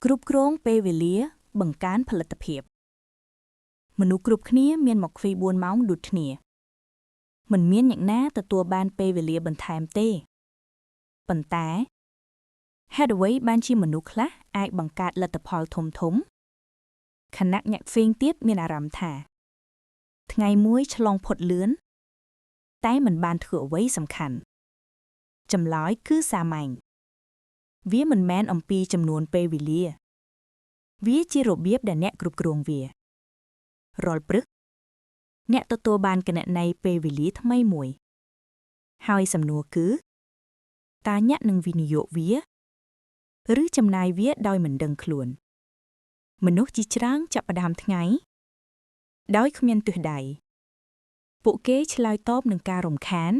គ្រប់គ្រងពេលវេលាបង្កើនផលិតភាពមនុស្សគ្រប់គ្នាមានមក24ម៉ោងដូចគ្នាមិនមានអ្នកណាទទួលបានពេលវេលាបន្ថែមទេប៉ុន្តែហេតុអ្វីបានជាមនុស្សខ្លះអាចបង្កើតលទ្ធផលធំខណៈអ្នកផ្សេងទៀតមានអារម្មណ៍ថាថ្ងៃមួយឆ្លងផុតលឿនតែមិនបានធ្វើអ្វីសំខាន់ចម្លើយគឺសាមញ្ញវាមិនមែនអំពីចំនួនពេលវេលាវាជារបៀបដែលអ្នកគ្រប់គ្រងវារាល់ព្រឹកអ្នកទទួលបានគណនីពេលវេលាថ្មីមួយហើយសំណួរគឺតើអ្នកនឹងវិនិយោគវាឬចំណាយវាដោយមិនដឹងខ្លួនមនុស្សជាច្រើនចាប់ផ្ដើមថ្ងៃដោយគ្មានទិសដៅពួកគេឆ្លើយតបនឹងការរំខាន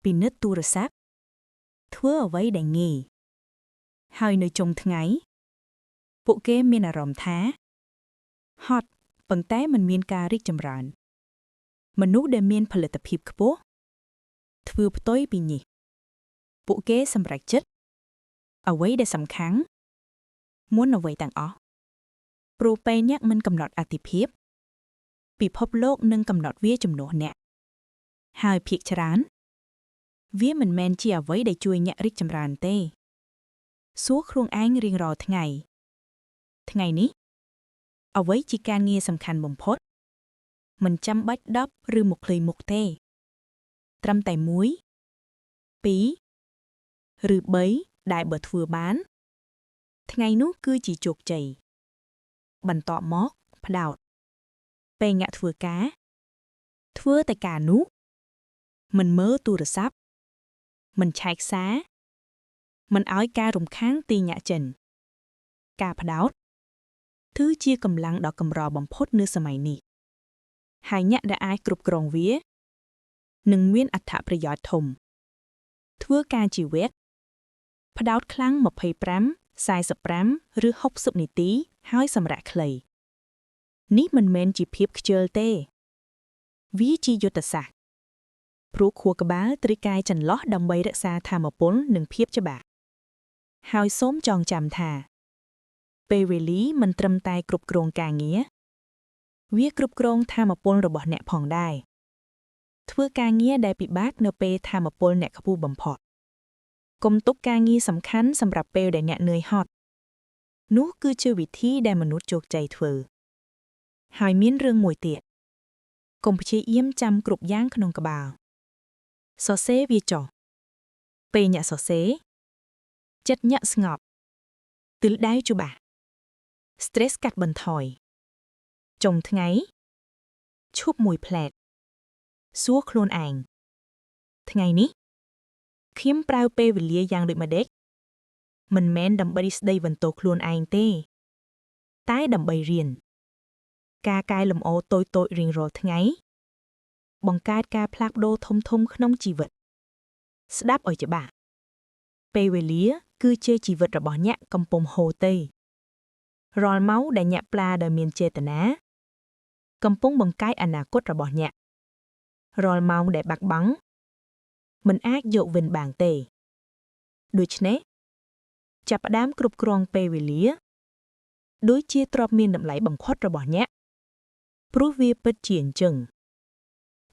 ពិនិត្យទូរស័ព្ទធ្វើអ្វីដែលងាយហើយនៅចុងថ្ងៃពួកគេមានអារម្មណ៍ថាហត់ប៉ុន្តែមិនមានការរីកចម្រើនមនុស្សដែលមានផលិតភាពខ្ពស់ធ្វើផ្ទុយពីនេះពួកគេសម្រេចចិត្តអ្វីដែលសំខាន់មុនអ្វីទាំងអស់ព្រោះពេលអ្នកមិនកំណត់អតិភិបពិភពលោកនឹងកំណត់វាជំនួសអ្នកហើយភាគច្រើនវាមិនមែនជាអ្វីដែលជួយអ្នករីកចម្រើនទេសួរខ្លួនឯងរៀងរាល់ថ្ងៃនេះអ្វីជាការងារសំខាន់បំផុតមិនចាំបាច់10ឬ20មុខទេត្រឹមតែ1 2 ឬ3ដែលបើធ្វើបានថ្ងៃនោះគឺជាជោគជ័យបន្ទាប់មកផ្ដោតពេលអ្នកធ្វើការធ្វើតែការនោះមិនមើលទូរស័ព្ទមិនឆែកសារមិនឲ្យការរំខានទីញាក់ចិនការផ្ដោតគឺជាកម្លាំងដ៏កម្របំផុតនៅសម័យនេះហើយអ្នកដែលអាចគ្រប់គ្រងវានឹងមានអត្ថប្រយោជន៍ធំធ្វើការជីវៈផ្ដោតខ្លាំង25 45ឬ60នាទីហើយសម្រាកខ្លីនេះមិនមែនជាភាពខ្ជិលទេវាជាយុទ្ធសាស្ត្រព្រោះខួរក្បាលត្រូវកាយចន្លោះដើម្បីរក្សាថាមពលនិងភាពច្បាស់ហើយសូមចងចាំថាពេលវេលាមិនត្រឹមតែគ្រប់គ្រងការងារវាគ្រប់គ្រងថាមពលរបស់អ្នកផងដែរធ្វើការងារដែលពិបាកនៅពេលថាមពលអ្នកខ្ពស់បំផុតកុំទុកការងារសំខាន់សម្រាប់ពេលដែលអ្នកនឿយហត់នោះគឺជាវិធីដែលមនុស្សជោគជ័យធ្វើហើយមានរឿងមួយទៀតកុំព្យាយាមចាំគ្រប់យ៉ាងក្នុងក្បាលសរសេរវាចុះពេលអ្នកសរសេរចិត្តអ្នកស្ងប់ទិលដៅច្បាស់ stress កាត់បន្ថយចុងថ្ងៃឈប់មួយផ្លែតសួរខ្លួនឯងថ្ងៃនេះខ្ញុំប្រើពេលវេលាយ៉ាងដូចម្ដេចមិនមែនដើម្បីស្ដីបន្ទោសខ្លួនឯងទេតែដើម្បីរៀនការកែលម្អតូចៗរៀងរាល់ថ្ងៃបង្កើតការផ្លាស់ប្ដូរធំៗក្នុងជីវិតស្ដាប់ឲ្យច្បាស់ពេលវេលាគឺជាជីវិតរបស់អ្នកកំពុងហូរទៅរាល់ម៉ោងដែលអ្នកផ្លាស់ដោយមានចេតនាកំពុងបង្កើតអនាគតរបស់អ្នករាល់ម៉ោងដែលបាត់បង់មិនអាចយកវិញបានទេដូច្នេះចាប់ផ្ដើមគ្រប់គ្រងពេលវេលាដូចជាទ្រព្យមានតម្លៃបំផុតរបស់អ្នកព្រោះវាពិតជាអញ្ចឹង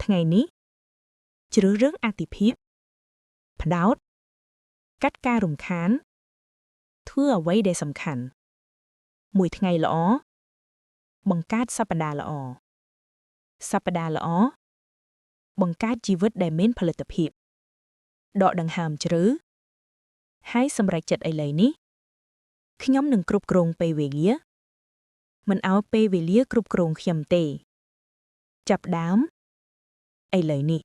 ថ្ងៃនេះជ្រើសរើសអាទិភាពផ្ដោតកាត់ការរំខានធ្វើអ្វីដែលសំខាន់មួយថ្ងៃល្អបង្កើតសប្តាហ៍ល្អសប្តាហ៍ល្អបង្កើតជីវិតដែលមានផលិតភាពដកដង្ហើមជ្រៅហើយសម្រេចចិត្តឥឡូវនេះខ្ញុំនឹងគ្រប់គ្រងពេលវេលាមិនឲ្យពេលវេលាគ្រប់គ្រងខ្ញុំទេចាប់ដើមឥឡូវនេះ